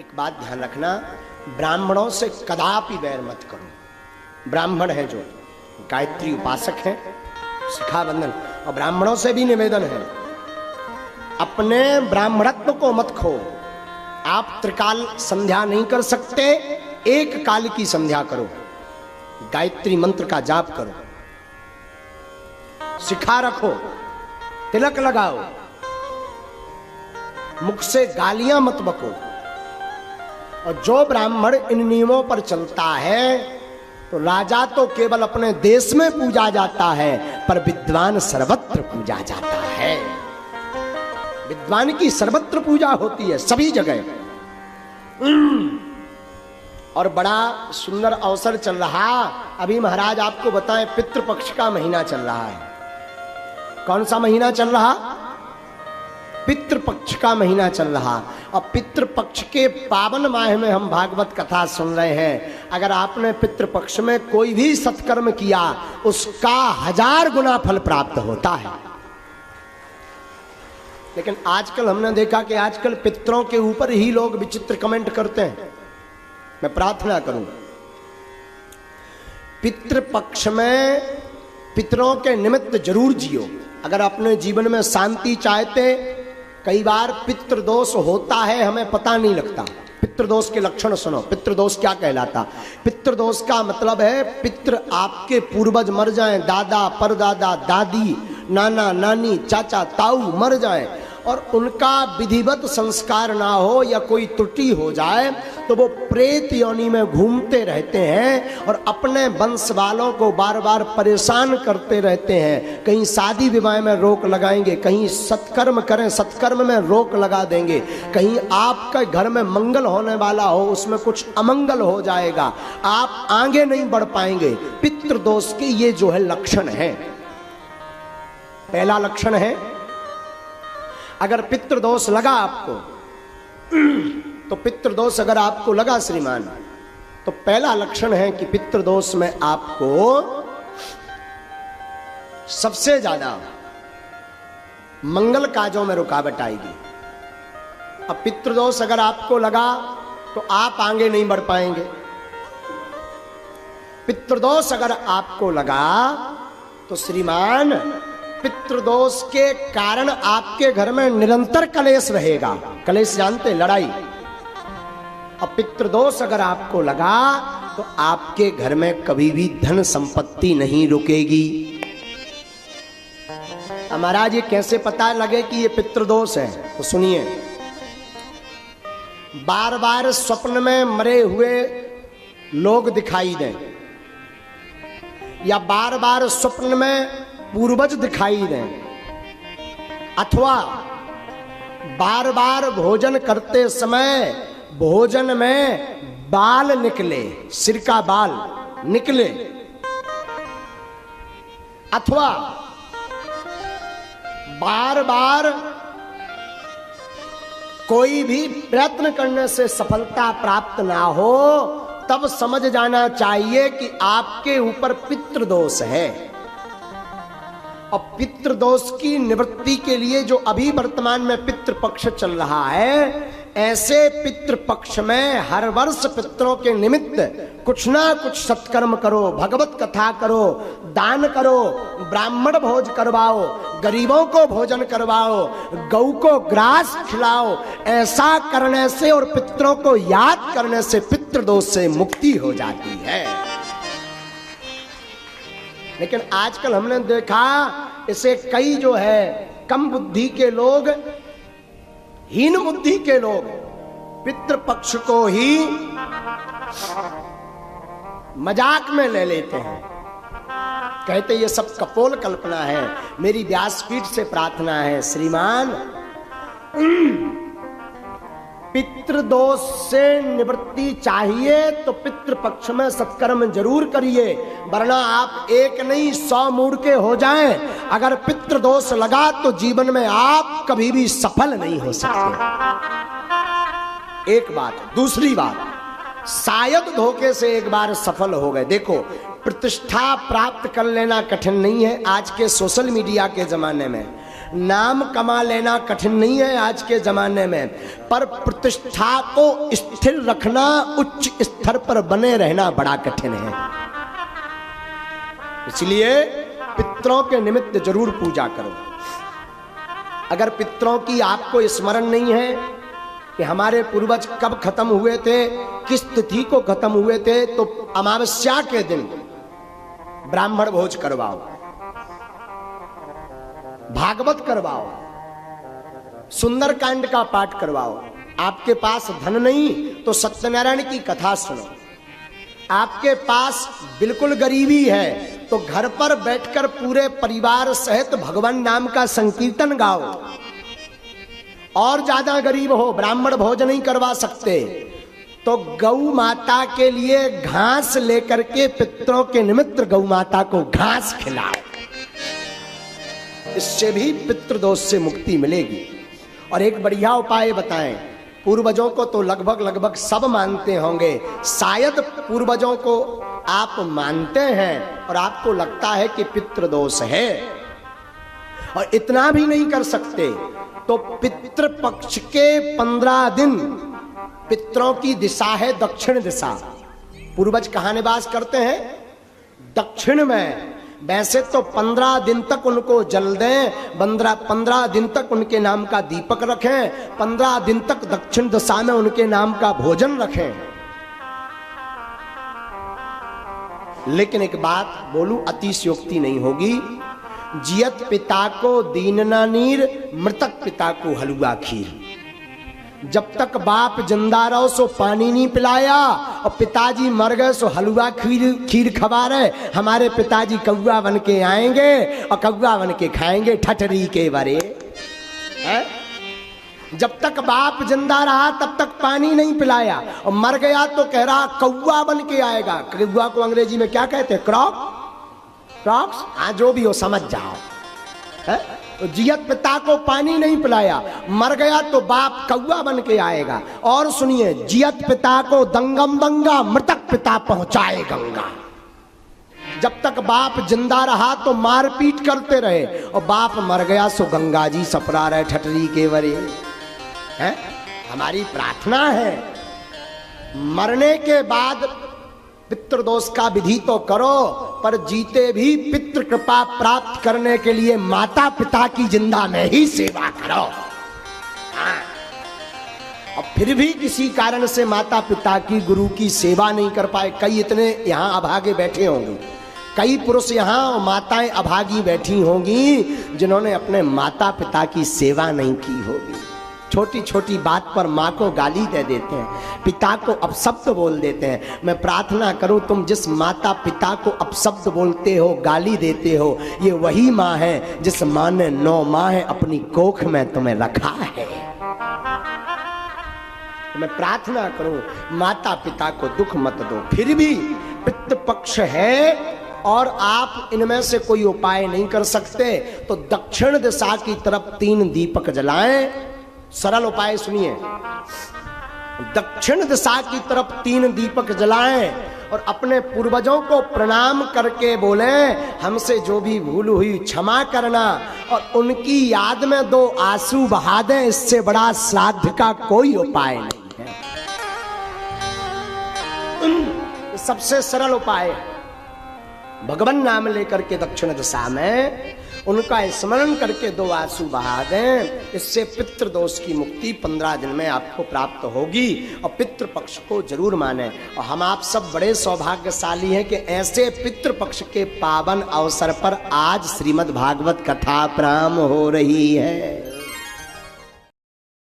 एक बात ध्यान रखना, ब्राह्मणों से कदापि वैर मत करो। ब्राह्मण है जो गायत्री उपासक हैं, शिखाबंधन, और ब्राह्मणों से भी निवेदन है अपने ब्राह्मणत्व को मत खो। आप त्रिकाल संध्या नहीं कर सकते, एक काल की संध्या करो, गायत्री मंत्र का जाप करो, शिखा रखो, तिलक लगाओ, मुख से गालियां मत बको। और जो ब्राह्मण इन नियमों पर चलता है तो राजा तो केवल अपने देश में पूजा जाता है, पर विद्वान सर्वत्र पूजा जाता है। विद्वान की सर्वत्र पूजा होती है, सभी जगह। और बड़ा सुंदर अवसर चल रहा, अभी महाराज आपको बताएं, पितृपक्ष का महीना चल रहा है। कौन सा महीना चल रहा? पितृपक्ष का महीना चल रहा। और पितृपक्ष के पावन माह में हम भागवत कथा सुन रहे हैं। अगर आपने पितृपक्ष में कोई भी सत्कर्म किया, उसका 1000 गुना फल प्राप्त होता है। लेकिन आजकल हमने देखा कि आजकल पितरों के ऊपर ही लोग विचित्र कमेंट करते हैं। मैं प्रार्थना करूं, पितृपक्ष में पितरों के निमित्त जरूर जियो। अगर अपने जीवन में शांति चाहते, कई बार पितृदोष होता है, हमें पता नहीं लगता। पितृदोष के लक्षण सुनो। पितृदोष क्या कहलाता? पितृदोष का मतलब है पितृ आपके पूर्वज मर जाएं, दादा परदादा दादी नाना नानी चाचा ताऊ मर जाएं और उनका विधिवत संस्कार ना हो या कोई त्रुटि हो जाए तो वो प्रेत योनि में घूमते रहते हैं और अपने वंश वालों को बार बार परेशान करते रहते हैं। कहीं शादी विवाह में रोक लगाएंगे, कहीं सत्कर्म करें सत्कर्म में रोक लगा देंगे, कहीं आपका घर में मंगल होने वाला हो उसमें कुछ अमंगल हो जाएगा, आप आगे नहीं बढ़ पाएंगे। पितृदोष के ये जो है लक्षण है। पहला लक्षण है, अगर पितृदोष लगा आपको तो पितृदोष अगर आपको लगा श्रीमान, तो पहला लक्षण है कि पितृदोष में आपको सबसे ज्यादा मंगल काजों में रुकावट आएगी। अब पितृदोष अगर आपको लगा तो आप आगे नहीं बढ़ पाएंगे। पितृदोष अगर आपको लगा तो श्रीमान पितृदोष के कारण आपके घर में निरंतर कलेश रहेगा। कलेश जानते, लड़ाई। अब पितृदोष अगर आपको लगा तो आपके घर में कभी भी धन संपत्ति नहीं रुकेगी। महाराज ये कैसे पता लगे कि ये पितृदोष है? तो सुनिए, बार बार स्वप्न में मरे हुए लोग दिखाई दें या बार बार स्वप्न में पूर्वज दिखाई दें, अथवा बार बार भोजन करते समय भोजन में बाल निकले, सिर का बाल निकले, अथवा बार बार कोई भी प्रयत्न करने से सफलता प्राप्त ना हो, तब समझ जाना चाहिए कि आपके ऊपर पितृदोष है। और पितृदोष की निवृत्ति के लिए जो अभी वर्तमान में पितृपक्ष चल रहा है, ऐसे पितृपक्ष में हर वर्ष पितरों के निमित्त कुछ ना कुछ सत्कर्म करो, भगवत कथा करो, दान करो, ब्राह्मण भोज करवाओ, गरीबों को भोजन करवाओ, गौ को ग्रास खिलाओ। ऐसा करने से और पितरों को याद करने से पितृदोष से मुक्ति हो जाती है। लेकिन आजकल हमने देखा इसे कई जो है कम बुद्धि के लोग, हीन बुद्धि के लोग पितृपक्ष को ही मजाक में ले लेते हैं, कहते ये सब कपोल कल्पना है। मेरी व्यासपीठ से प्रार्थना है श्रीमान, पितृदोष से निवृत्ति चाहिए तो पितृपक्ष में सत्कर्म जरूर करिए, वरना आप एक नहीं 100 मूढ़ के हो जाएं। अगर पितृदोष लगा तो जीवन में आप कभी भी सफल नहीं हो सकते। एक बात। दूसरी बात, शायद धोखे से एक बार सफल हो गए। देखो, प्रतिष्ठा प्राप्त कर लेना कठिन नहीं है आज के सोशल मीडिया के जमाने में। नाम कमा लेना कठिन नहीं है आज के जमाने में, पर प्रतिष्ठा को स्थिर रखना, उच्च स्तर पर बने रहना बड़ा कठिन है। इसलिए पितरों के निमित्त जरूर पूजा करो। अगर पितरों की आपको स्मरण नहीं है कि हमारे पूर्वज कब खत्म हुए थे, किस तिथि को खत्म हुए थे, तो अमावस्या के दिन ब्राह्मण भोज करवाओ, भागवत करवाओ, सुंदरकांड का पाठ करवाओ। आपके पास धन नहीं तो सत्यनारायण की कथा सुनो। आपके पास बिल्कुल गरीबी है तो घर पर बैठकर पूरे परिवार सहित भगवान नाम का संकीर्तन गाओ। और ज्यादा गरीब हो, ब्राह्मण भोज नहीं करवा सकते, तो गौ माता के लिए घास लेकर के पितरों के निमित्त गौ माता को घास खिलाओ। इससे भी पितृदोष से मुक्ति मिलेगी। और एक बढ़िया उपाय बताएं, पूर्वजों को तो लगभग सब मानते होंगे, शायद पूर्वजों को आप मानते हैं और आपको लगता है कि पितृदोष है और इतना भी नहीं कर सकते, तो पितृपक्ष के 15 दिन पितरों की दिशा है दक्षिण दिशा। पूर्वज कहाँ निवास करते हैं? दक्षिण में। वैसे तो 15 दिन तक उनको जल दें, 15 दिन तक उनके नाम का दीपक रखें, 15 दिन तक दक्षिण दिशा में उनके नाम का भोजन रखें। लेकिन एक बात बोलूं, अतिशयोक्ति नहीं होगी। जियत पिता को दीन ना नीर, मृतक पिता को हलवा खीर। जब तक बाप जिंदा रहो सो पानी नहीं पिलाया, और पिताजी मर गए सो हलवा खीर खवा रहे। हमारे पिताजी कौवा बन के आएंगे और कौवा बन के खाएंगे ठठरी के बरे है? जब तक बाप जिंदा रहा तब तक पानी नहीं पिलाया, और मर गया तो कह रहा कौवा बन के आएगा। कौवा को अंग्रेजी में क्या कहते हैं? क्रॉक्स। हाँ, जो भी हो समझ जाओ है? तो जियत पिता को पानी नहीं पिलाया, मर गया तो बाप कौवा बन के आएगा। और सुनिए, जियत पिता को दंगम दंगा, मृतक पिता पहुंचाए गंगा। जब तक बाप जिंदा रहा तो मारपीट करते रहे, और बाप मर गया सो गंगा जी सपरा रहे ठठरी के वरे है? हमारी प्रार्थना है मरने के बाद पितृदोष का विधि तो करो, पर जीते भी पितृ कृपा प्राप्त करने के लिए माता पिता की जिंदा में ही सेवा करो। हाँ। और फिर भी किसी कारण से माता पिता की, गुरु की सेवा नहीं कर पाए, कई इतने यहाँ अभागे बैठे होंगे, कई पुरुष यहाँ और माताएं अभागी बैठी होंगी जिन्होंने अपने माता पिता की सेवा नहीं की होगी। छोटी छोटी बात पर माँ को गाली दे देते हैं, पिता को अपशब्द बोल देते हैं। मैं प्रार्थना करूं, तुम जिस माता पिता को अपशब्द बोलते हो, गाली देते हो, ये वही माँ है जिस माँ ने 9 माह अपनी कोख में तुम्हें रखा है। मैं प्रार्थना करूं, माता पिता को दुख मत दो। फिर भी पितृपक्ष है और आप इनमें से कोई उपाय नहीं कर सकते, तो दक्षिण दिशा की तरफ 3 दीपक जलाएं। सरल उपाय सुनिए, दक्षिण दिशा की तरफ 3 दीपक जलाएं और अपने पूर्वजों को प्रणाम करके बोलें, हमसे जो भी भूल हुई क्षमा करना, और उनकी याद में 2 आंसू बहा दें। इससे बड़ा श्राद्ध का कोई उपाय नहीं है। सबसे सरल उपाय, भगवान नाम लेकर के दक्षिण दिशा में उनका स्मरण करके 2 आंसू बहा दें। इससे पितृदोष की मुक्ति 15 दिन में आपको प्राप्त होगी। और पितृपक्ष को जरूर माने। और हम आप सब बड़े सौभाग्यशाली हैं कि ऐसे पितृपक्ष के पावन अवसर पर आज श्रीमद् भागवत कथा प्रारंभ हो रही है।